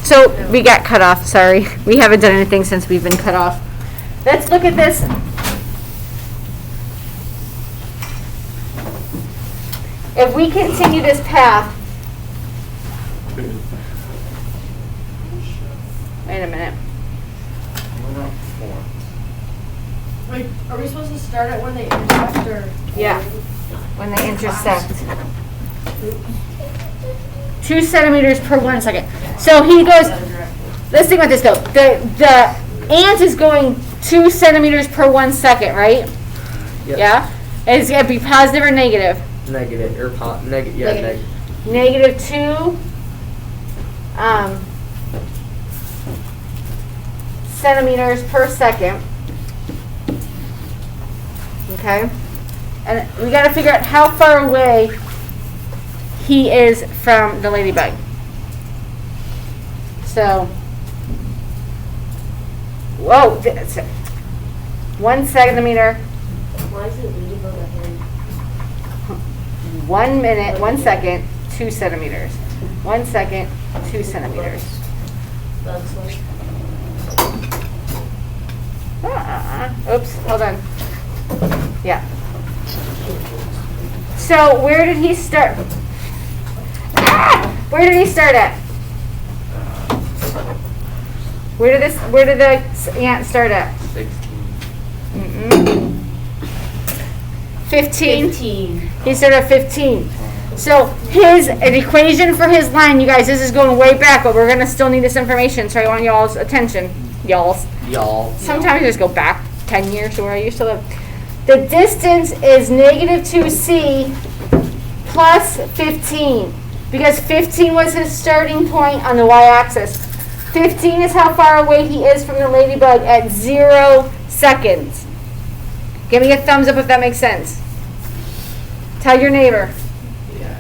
So we got cut off, sorry. We haven't done anything since we've been cut off. Let's look at this. If we continue this path, wait a minute. Wait, are we supposed to start at when they intersect or? Yeah, when they intersect. 2 centimeters per 1 second. So he goes, let's think about this though. The ant is going 2 centimeters per 1 second, right? Yep. Yeah? And it's going to be positive or negative? Negative, or negative, yeah, negative. Negative 2 centimeters per second. Okay? And we got to figure out how far away he is from the ladybug. So, whoa, 1 centimeter. Why is it ladybug ahead? 1 minute, 1 second, 2 centimeters. 1 second, 2 centimeters. That's like. Oops, hold on. Yeah. So where did he start? Where did he start at? Where did the ant start at? 16. 15. 15. He started at 15. So an equation for his line, you guys, this is going way back, but we're gonna still need this information, so I want y'all's attention. Y'all. Sometimes I just go back 10 years to where I used to live. The distance is negative 2c plus 15, because 15 was his starting point on the y-axis. 15 is how far away he is from the ladybug at 0 seconds. Give me a thumbs up if that makes sense. Tell your neighbor.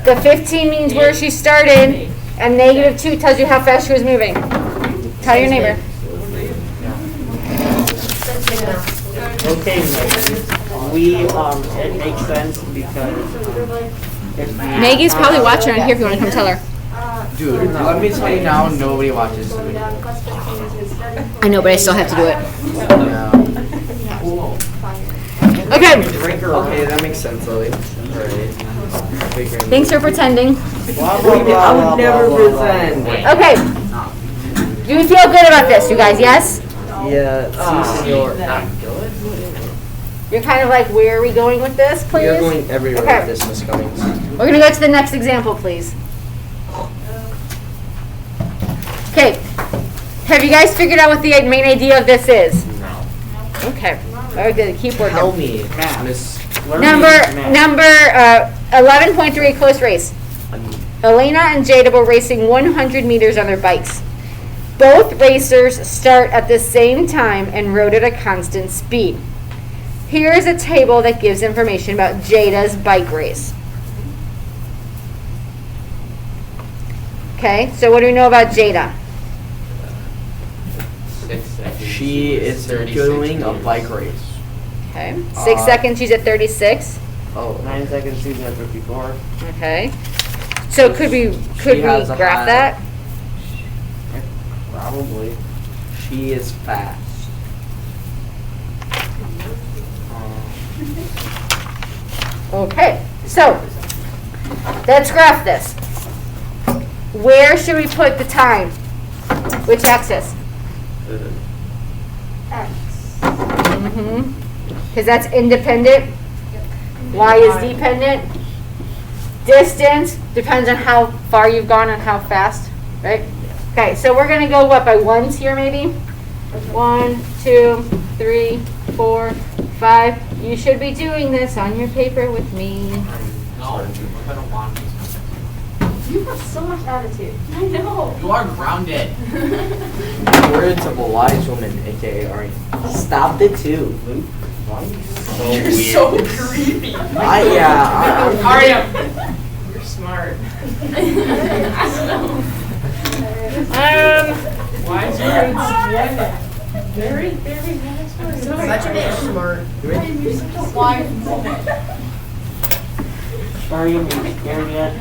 The 15 means where she started, and negative 2 tells you how fast she was moving. Tell your neighbor. Okay, it makes sense because if we Maggie's probably watching on here if you want to come tell her. Dude, let me tell you now, nobody watches. I know, but I still have to do it. No. Okay, Okay, that makes sense, Lily. Alright. thanks for pretending. I would never present. Okay, do you feel good about this, you guys, yes? Yeah, si, senor. You're kind of like, where are we going with this, please? You're going everywhere Okay. with this, Miss Cummings. We're going to go to the next example, please. Okay, have you guys figured out what the main idea of this is? No. Okay, very good, keep working. Tell me, Miss. Number 11.3, close race. Elena and Jada were racing 100 meters on their bikes. Both racers start at the same time and rode at a constant speed. Here is a table that gives information about Jada's bike race. Okay, so what do we know about Jada? She is doing a bike race. Okay, 6 seconds, she's at 36. Oh. 9 seconds, she's at 54. Okay, so could we has a graph high- that? Probably. She is fast. Okay, so let's graph this. Where should we put the time? Which axis? X. Because that's independent. Y is dependent. Distance depends on how far you've gone and how fast, right? Okay, so we're going to go, what, by ones here maybe? 1, 2, 3, 4, 5. You should be doing this on your paper with me. No, I don't want to. You have so much attitude. I know. You are grounded. Words of a wise woman, aka Ari. Stop the two, Luke. Why are you so You're weird? so creepy. Yeah. You're smart. Why is your Very, very nice. such a big smart? You're such a wise woman. Are you scared yet?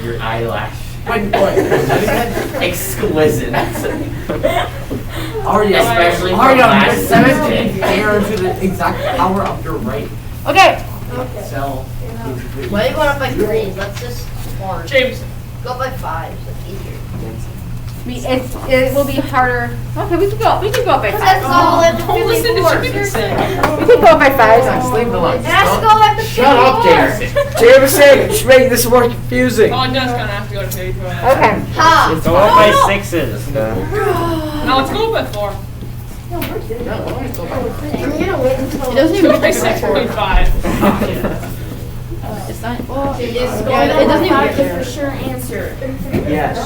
Your eyelash. Exquisite. Already, Especially for already on last the 17th Tuesday. pair to the exact power of your right Okay, cell. Why are you going up by 3? Let's just form. James. Go up by 5, so it's easier. it will be harder. Okay, we can go up by Because that's 5. all I have to Don't listen to 54. Jimmy say. We can go up by 5. Just leave it alone. It has to go back to 54. Shut up, Jameson. Jameson, you're making this more confusing. Oh, it does kind of have to go to 54. Okay. Ha! Go up by 6s. No, let's go by 4. It doesn't Go by 6.5. It doesn't even get there. sure answer. Yes.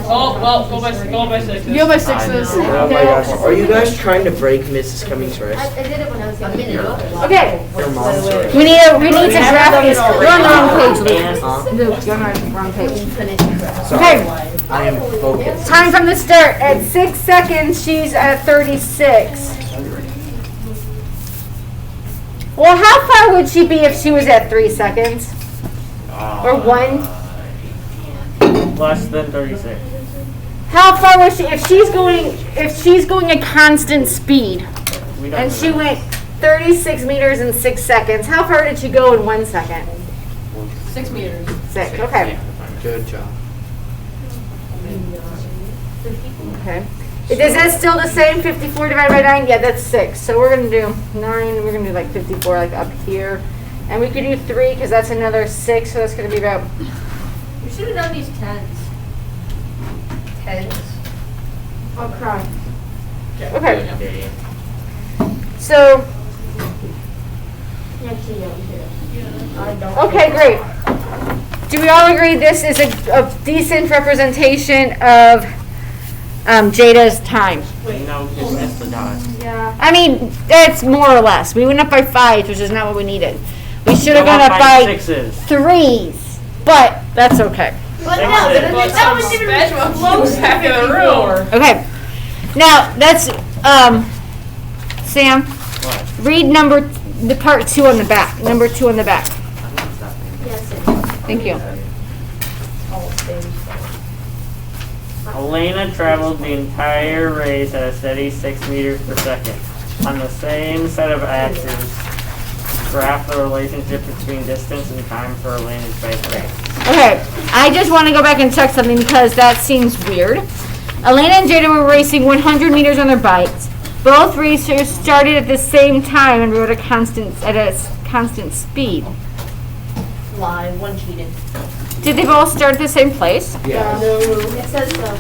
Oh, well, go by 6. You have my 6s. Oh my gosh. Are you guys trying to break Mrs. Cummings' wrist? I did it when I was a minute ago. Okay, Your mom's wrist. we need to draft this. You're on the wrong page, Luke. Huh? Luke, you're on the wrong page. Sorry. Okay, I am focused. time from the start. At 6 seconds, she's at 36. Well, how far would she be if she was at 3 seconds? Or 1? Less than 36. How far was she, if she's going at constant speed, We don't and know she that. went 36 meters in 6 seconds, how far did she go in 1 second? 6 meters. 6, okay. Good job. Okay. Is that still the same, 54 divided by 9? Yeah, that's 6. So we're going to do 9, we're going to do like 54 like up here. And we could do 3 because that's another 6, so that's going to be about, We should have done these 10s. 10s. I'll cry. Okay. Okay. So, okay, great. Do we all agree this is a decent representation of Jada's time? No, just missed the dot. I mean, that's more or less. We went up by 5, which is not what we needed. We should have Go gone up by 6s. 3s, but that's okay. But Sixes. no, But that was some even special close back in the room. Okay. Now, that's, Sam, What? read the part 2 on the back. Number 2 on the back. Thank you. Elena traveled the entire race at a steady 6 meters per second. On the same set of axes, graph the relationship between distance and time for Elena's bike race. Okay, I just want to go back and check something because that seems weird. Elena and Jada were racing 100 meters on their bikes. Both racers started at the same time and rode at a constant speed. Lie, one cheated. Did they both start at the same place? Yeah. It says so.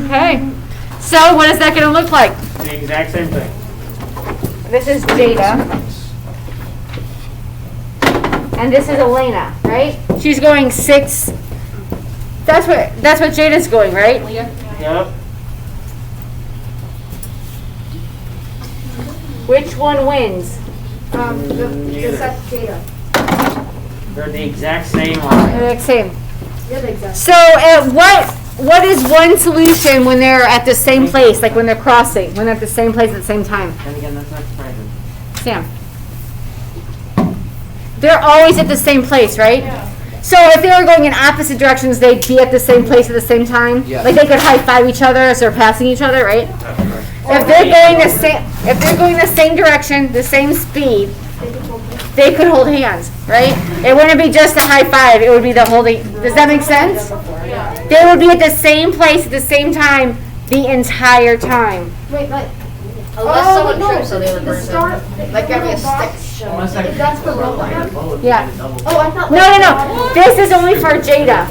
Okay. So what is that going to look like? The exact same thing. This is Jada. And this is Elena, right? She's going 6. That's what Jada's going, right? Yep. Which one wins? Neither. Jada. They're the exact same line. The same. Yeah, the exact. So what is one solution when they're at the same place, like when they're crossing, when they're at the same place at the same time? And again, that's not surprising. Sam. They're always at the same place, right? So if they were going in opposite directions, they'd be at the same place at the same time? Yeah. Like they could high five each other as they're passing each other, right? If they're going the same direction, the same speed, they could hold hands, right? It wouldn't be just a high five, it would be the holding. Does that make sense? They would be at the same place at the same time the entire time. Wait, but. Unless someone trips, so they would burn them. Like having a stick. Unless I- That's for low line. Yeah. Oh, I thought. No. This is only for Jada.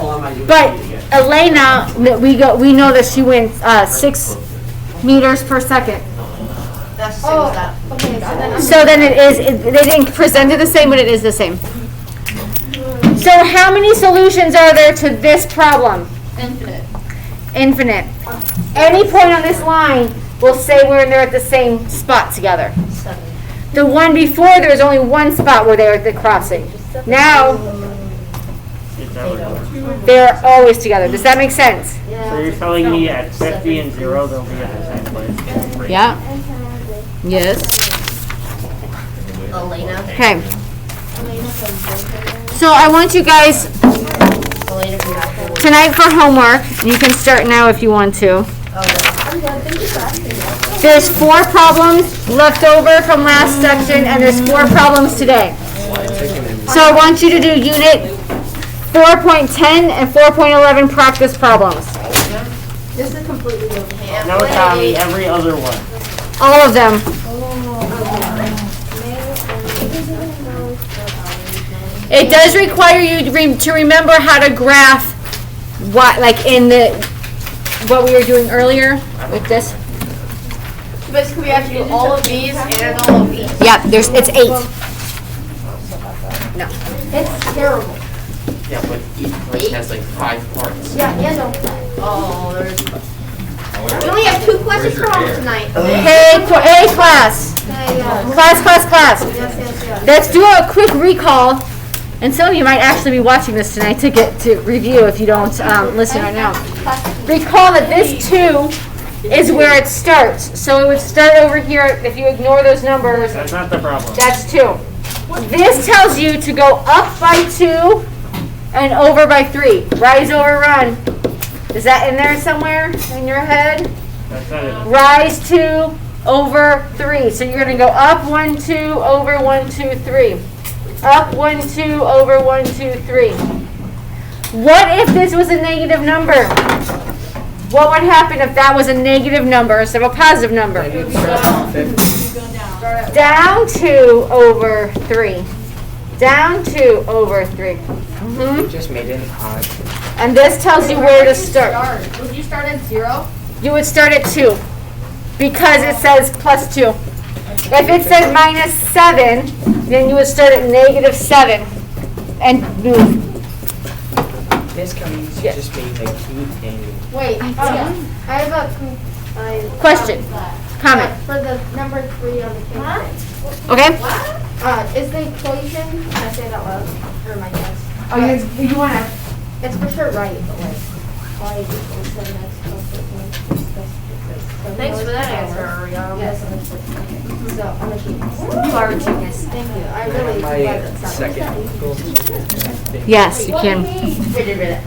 But Elena, we know that she went 6 meters per second. That's the same as that. Okay, so then So then they didn't present it the same, but it is the same. So how many solutions are there to this problem? Infinite. Infinite. Any point on this line will say they're at the same spot together. 7. The one before, there's only one spot where they're at the crossing. Now, It's everywhere. they're always together. Does that make sense? So you're telling me at 50 and 0, they'll be at the same place? Yeah. Yes. Elena. Okay. So I want you guys, Elena from back. tonight for homework, you can start now if you want to. There's 4 problems left over from last section, and there's 4 problems today. So I want you to do unit 4.10 and 4.11 practice problems. This is completely new. No, Tommy, every other one. All of them. It does require you to remember how to graph what, like in what we were doing earlier with this. Basically, we have to do all of these and all of these. Yep, it's 8. No. It's terrible. Yeah, but each question has like 5 parts. Yeah, no. Oh, there's. We only have 2 questions for home tonight. Hey, class. Class. Yes. Let's do a quick recall. And some of you might actually be watching this tonight to get to review if you don't listen right now. Recall that this 2 is where it starts. So it would start over here. If you ignore those numbers, That's not the problem. that's 2. This tells you to go up by 2 and over by 3. Rise over run. Is that in there somewhere in your head? That's not it. Rise 2 over 3. So you're going to go up 1, 2, over 1, 2, 3. Up 1, 2, over 1, 2, 3. What if this was a negative number? What would happen if that was a negative number instead of a positive number? Down 2 over 3. Down 2 over 3. Just made it odd. And this tells you where to start. Would you start at 0? You would start at 2 because it says plus 2. If it said minus 7, then you would start at negative 7 and move. This comes just made like cute and Wait, I have a Question. Comment. For the number 3 on the page. Okay? Is the equation, can I say that loud? Or my guess? Oh, you want to? It's for sure right, but like, y equals 7x plus 13. Thanks for that answer, Ariana. Yes, so I'm a genius. You are a genius. Thank you. I really my love that sound. second goal. Yes, you can. Wait a minute.